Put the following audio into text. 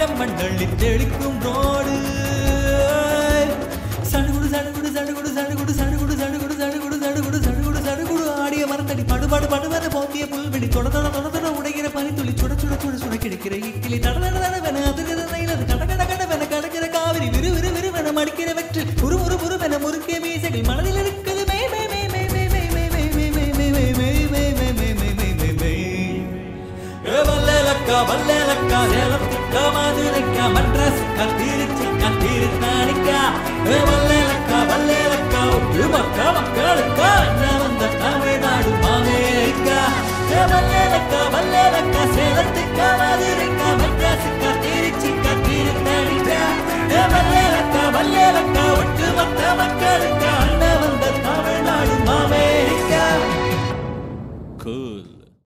செம்மண்ணள்ளி தெளிக்கும் ரோடு சடுகுடு சடுகுடு சடுகுடு சடுகுடு சடுகுடு சடுகுடு சடுகுடு சடுகுடு சடுகுடு சடுகுடு ஆடிய மரத்தடி படுபாடு படுவத போத்திய புல்வெளி தொட தொட தொட தொட உடைகிற பனித்துளி சுட சுட சுட சுட கிடைக்கிற இட்லி தட தட தடவென அதிர நைலது கட கட கடவென கடக்கிற காவிரி விறு விறு விறுவென மடிக்கிற வெற்று புரு புரு புருவென முறுக்கிய மீசைகள் மனதில் இருக்குது மே மே மே மே மே மே மே மே மே மே மே மே மே மே மே மே மே மே மே வல்லேலக்கா வல்லேலக்கா சேலத்துக்கா மதுரைக்கா மட்ராஸுக்கா திருச்சிக்கா திருநாளிக்கா வல்லேலக்கா வல்லேலக்கா மக்கா மக்களுக்கா நான் வந்த தமிழ்நாடு மாவேக்கா வல்லேலக்கா வல்லேலக்கா சேலத்துக்கா மதுரைக்கா